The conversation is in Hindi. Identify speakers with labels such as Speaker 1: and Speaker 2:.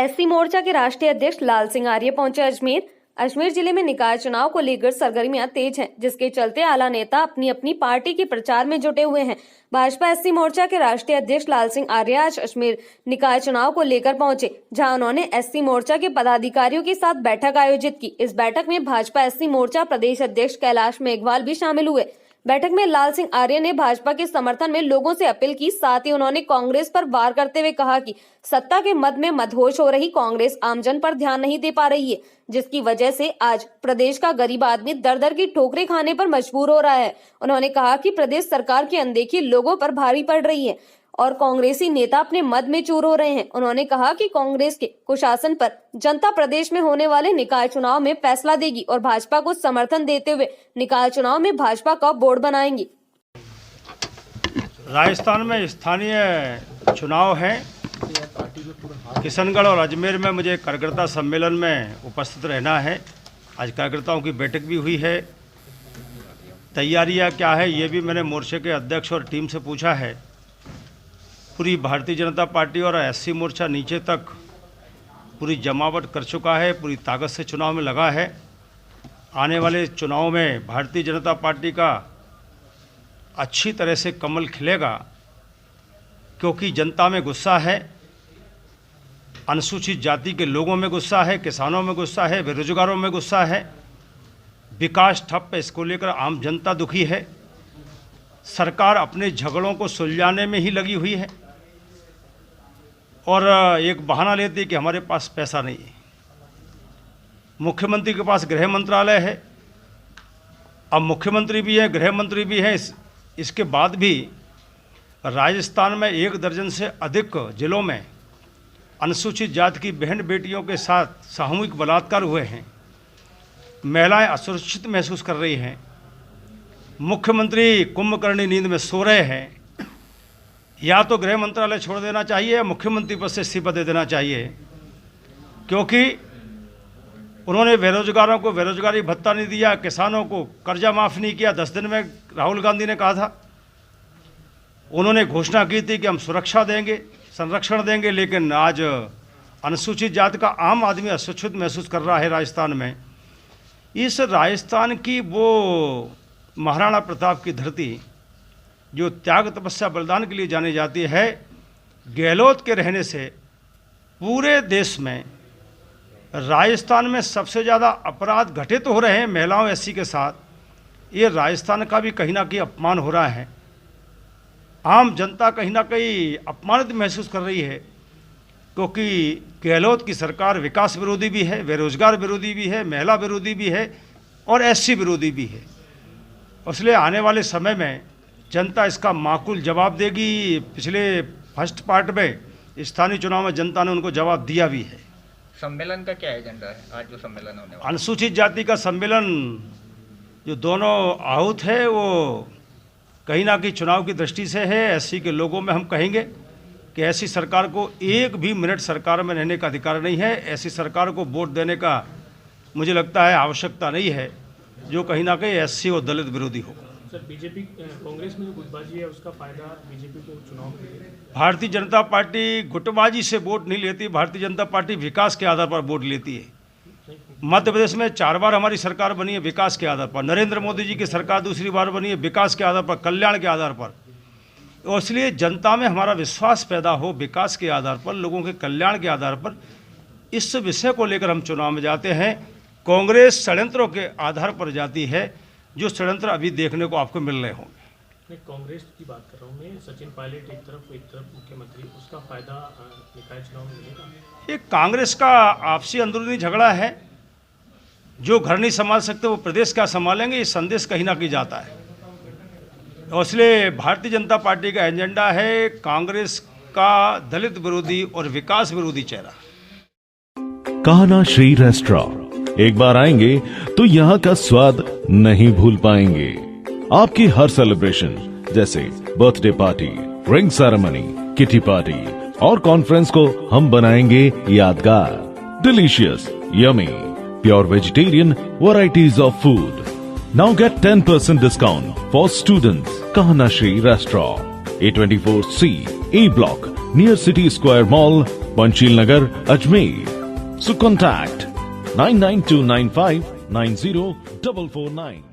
Speaker 1: एससी मोर्चा के राष्ट्रीय अध्यक्ष लाल सिंह आर्य पहुंचे अजमेर जिले में निकाय चुनाव को लेकर सरगर्मियां तेज हैं, जिसके चलते आला नेता अपनी अपनी पार्टी के प्रचार में जुटे हुए हैं। भाजपा एससी मोर्चा के राष्ट्रीय अध्यक्ष लाल सिंह आर्य आज अजमेर निकाय चुनाव को लेकर पहुंचे, जहां उन्होंने एससी मोर्चा के पदाधिकारियों के साथ बैठक आयोजित की। इस बैठक में भाजपा एससी मोर्चा प्रदेश अध्यक्ष कैलाश मेघवाल भी शामिल हुए। बैठक में लाल सिंह आर्य ने भाजपा के समर्थन में लोगों से अपील की। साथ ही उन्होंने कांग्रेस पर वार करते हुए कहा कि सत्ता के मद में मदहोश हो रही कांग्रेस आमजन पर ध्यान नहीं दे पा रही है, जिसकी वजह से आज प्रदेश का गरीब आदमी दर दर की ठोकरें खाने पर मजबूर हो रहा है। उन्होंने कहा कि प्रदेश सरकार की अनदेखी लोगों पर भारी पड़ रही है और कांग्रेसी नेता अपने मद में चूर हो रहे हैं। उन्होंने कहा कि कांग्रेस के कुशासन पर जनता प्रदेश में होने वाले निकाय चुनाव में फैसला देगी और भाजपा को समर्थन देते हुए निकाय चुनाव में भाजपा का बोर्ड बनाएंगी।
Speaker 2: राजस्थान में स्थानीय चुनाव है। किशनगढ़ और अजमेर में मुझे कार्यकर्ता सम्मेलन में उपस्थित रहना है। आज कार्यकर्ताओं की बैठक भी हुई है। तैयारियां क्या है ये भी मैंने मोर्चे के अध्यक्ष और टीम से पूछा है। पूरी भारतीय जनता पार्टी और एससी मोर्चा नीचे तक पूरी जमावट कर चुका है, पूरी ताकत से चुनाव में लगा है। आने वाले चुनाव में भारतीय जनता पार्टी का अच्छी तरह से कमल खिलेगा, क्योंकि जनता में गुस्सा है, अनुसूचित जाति के लोगों में गुस्सा है, किसानों में गुस्सा है, बेरोजगारों में गुस्सा है। विकास ठप है, इसको लेकर आम जनता दुखी है। सरकार अपने झगड़ों को सुलझाने में ही लगी हुई है और एक बहाना लेती है कि हमारे पास पैसा नहीं है। मुख्यमंत्री के पास गृह मंत्रालय है, अब मुख्यमंत्री भी है, गृह मंत्री भी है। इसके बाद भी राजस्थान में 1 दर्जन से अधिक जिलों में अनुसूचित जाति की बहन बेटियों के साथ सामूहिक बलात्कार हुए हैं। महिलाएं असुरक्षित महसूस कर रही हैं। मुख्यमंत्री कुंभकर्णी नींद में सो रहे हैं। या तो गृह मंत्रालय छोड़ देना चाहिए या मुख्यमंत्री पद से इस्तीफा दे देना चाहिए, क्योंकि उन्होंने बेरोजगारों को बेरोजगारी भत्ता नहीं दिया, किसानों को कर्जा माफ़ नहीं किया। 10 दिन में राहुल गांधी ने कहा था, उन्होंने घोषणा की थी कि हम सुरक्षा देंगे, संरक्षण देंगे, लेकिन आज अनुसूचित जाति का आम आदमी असुरक्षित महसूस कर रहा है राजस्थान में। इस राजस्थान की वो महाराणा प्रताप की धरती जो त्याग तपस्या बलिदान के लिए जानी जाती है, गहलोत के रहने से पूरे देश में राजस्थान में सबसे ज़्यादा अपराध घटित हो रहे हैं महिलाओं एससी के साथ। ये राजस्थान का भी कहीं ना कहीं अपमान हो रहा है। आम जनता कहीं ना कहीं अपमानित महसूस कर रही है, क्योंकि गहलोत की सरकार विकास विरोधी भी है, बेरोजगार विरोधी भी है, महिला विरोधी भी है और एससी विरोधी भी है। इसलिए आने वाले समय में जनता इसका माकूल जवाब देगी। पिछले फर्स्ट पार्ट में स्थानीय चुनाव में जनता ने उनको जवाब दिया भी है।
Speaker 3: सम्मेलन का क्या एजेंडा है आज जो सम्मेलन होने वाला?
Speaker 2: अनुसूचित जाति का सम्मेलन जो दोनों आहूत है वो कहीं ना कहीं चुनाव की दृष्टि से है। एससी के लोगों में हम कहेंगे कि ऐसी सरकार को 1 भी मिनट सरकार में रहने का अधिकार नहीं है। ऐसी सरकार को वोट देने का मुझे लगता है आवश्यकता नहीं है, जो कहीं ना कहीं एससी और दलित विरोधी हो।
Speaker 4: सर, बीजेपी कांग्रेस में जो गुटबाजी है उसका फायदा बीजेपी को चुनाव में?
Speaker 2: भारतीय जनता पार्टी गुटबाजी से वोट नहीं लेती। भारतीय जनता पार्टी विकास के आधार पर वोट लेती है। मध्य प्रदेश में 4 बार हमारी सरकार बनी है विकास के आधार पर। नरेंद्र मोदी जी की सरकार दूसरी बार बनी है विकास के आधार पर, कल्याण के आधार पर। और इसलिए जनता में हमारा विश्वास पैदा हो विकास के आधार पर, लोगों के कल्याण के आधार पर, इस विषय को लेकर हम चुनाव में जाते हैं। कांग्रेस षड्यंत्रों के आधार पर जाती है, जो षड्यंत्र अभी देखने को आपको मिल रहे होंगे।
Speaker 4: मैं कांग्रेस की बात कर रहा हूँ मैं। सचिन पायलट एक तरफ मुख्यमंत्री, उसका फायदा निकाय चुनाव में मिलेगा?
Speaker 2: ये कांग्रेस का आपसी अंदरूनी झगड़ा है। जो घर नहीं संभाल सकते वो प्रदेश क्या संभालेंगे, ये संदेश कहीं ना कहीं जाता है। और इसलिए भारतीय जनता पार्टी का एजेंडा है कांग्रेस का दलित विरोधी और विकास विरोधी चेहरा।
Speaker 5: कान्हा श्री रेस्टोरेंट एक बार आएंगे तो यहाँ का स्वाद नहीं भूल पाएंगे। आपकी हर सेलिब्रेशन जैसे birthday party, ring ceremony, kitty party और कॉन्फ्रेंस को हम बनाएंगे यादगार। Delicious, yummy, pure vegetarian varieties of food. Now get 10% discount for students. Kanha Shri restaurant, A24C, E Block, near City Square Mall, Panchil Nagar, Ajmer. So contact 99295 90449.